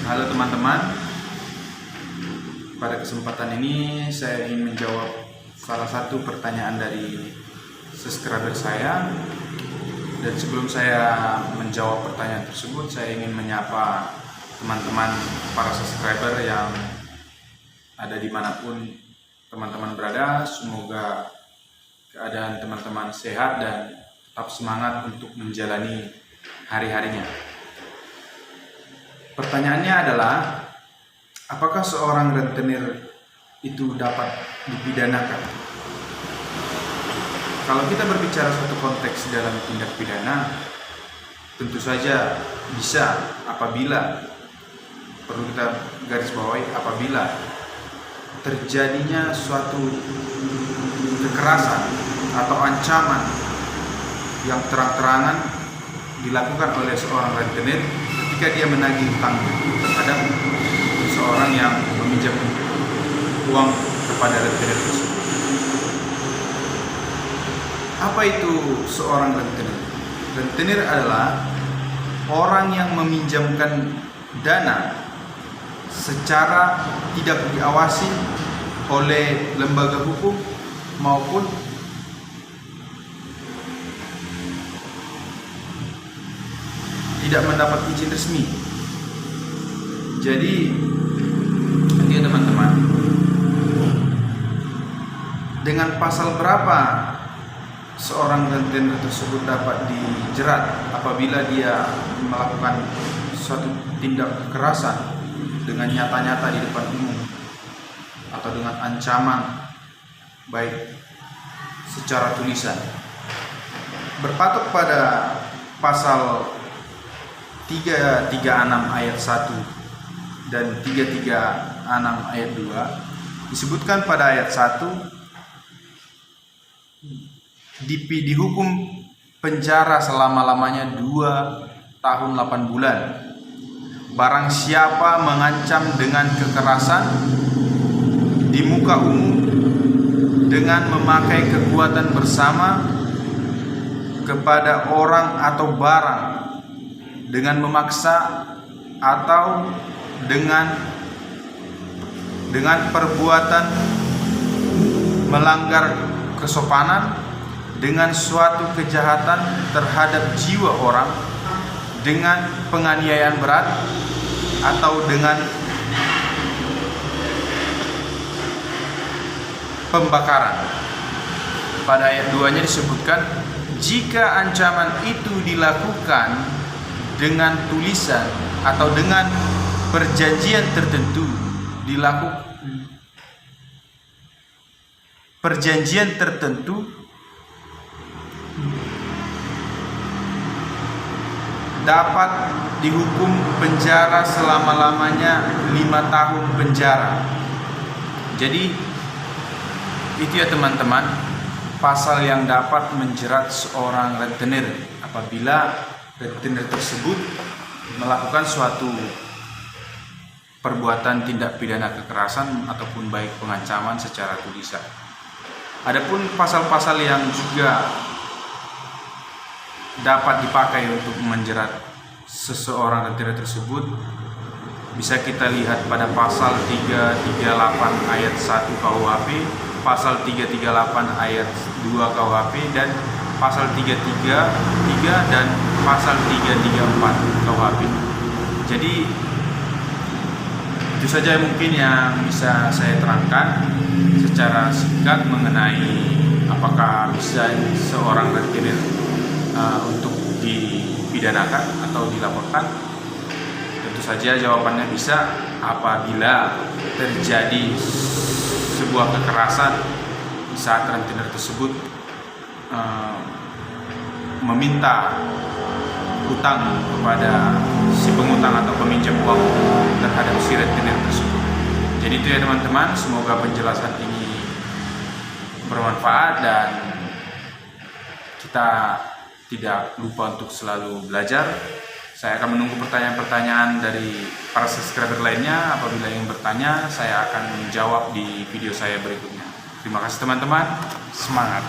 Halo teman-teman, pada kesempatan ini saya ingin menjawab salah satu pertanyaan dari subscriber saya. Dan sebelum saya menjawab pertanyaan tersebut, saya ingin menyapa teman-teman para subscriber yang ada dimanapun teman-teman berada. Semoga keadaan teman-teman sehat dan tetap semangat untuk menjalani hari-harinya. Pertanyaannya adalah, apakah seorang rentenir itu dapat dipidanakan? Kalau kita berbicara suatu konteks dalam tindak pidana, tentu saja bisa apabila, perlu kita garis bawahi, apabila terjadinya suatu kekerasan atau ancaman yang terang-terangan dilakukan oleh seorang rentenir ketika dia menagih hutang terhadap seorang yang meminjam uang kepada rentenir tersebut. Apa itu seorang rentenir? Rentenir adalah orang yang meminjamkan dana secara tidak diawasi oleh lembaga hukum maupun tidak mendapat izin resmi. Jadi, ya teman-teman, dengan pasal berapa seorang rentenir tersebut dapat dijerat apabila dia melakukan suatu tindak kekerasan dengan nyata-nyata di depan umum atau dengan ancaman baik secara tulisan? Berpatok pada pasal 336 ayat 1 dan 336 ayat 2 disebutkan pada ayat 1 dihukum penjara selama-lamanya 2 tahun 8 bulan barang siapa mengancam dengan kekerasan di muka umum dengan memakai kekuatan bersama kepada orang atau barang, dengan memaksa atau dengan perbuatan melanggar kesopanan, dengan suatu kejahatan terhadap jiwa orang, dengan penganiayaan berat, atau dengan pembakaran. Pada ayat 2-nya disebutkan, jika ancaman itu dilakukan dengan tulisan atau dengan perjanjian tertentu, dapat dihukum penjara selama-lamanya 5 tahun penjara. Jadi itu ya teman-teman, pasal yang dapat menjerat seorang rentenir apabila rentenir tersebut melakukan suatu perbuatan tindak pidana kekerasan ataupun baik pengancaman secara tulisan. Adapun pasal-pasal yang juga dapat dipakai untuk menjerat seseorang rentenir tersebut bisa kita lihat pada pasal 338 ayat 1 KUHP, pasal 338 ayat 2 KUHP, dan pasal 333 dan pasal 334 KUHP. Jadi itu saja mungkin yang bisa saya terangkan secara singkat mengenai apakah bisa seorang rentenir untuk dipidanakan atau dilaporkan. Tentu saja jawabannya bisa apabila terjadi sebuah kekerasan di saat rentenir tersebut meminta hutang kepada si pengutang atau peminjam uang terhadap si rentenir tersebut. Jadi itu ya teman-teman, semoga penjelasan ini bermanfaat dan kita tidak lupa untuk selalu belajar. Saya akan menunggu pertanyaan-pertanyaan dari para subscriber lainnya. Apabila ingin bertanya, saya akan menjawab di video saya berikutnya. Terima kasih teman-teman, semangat!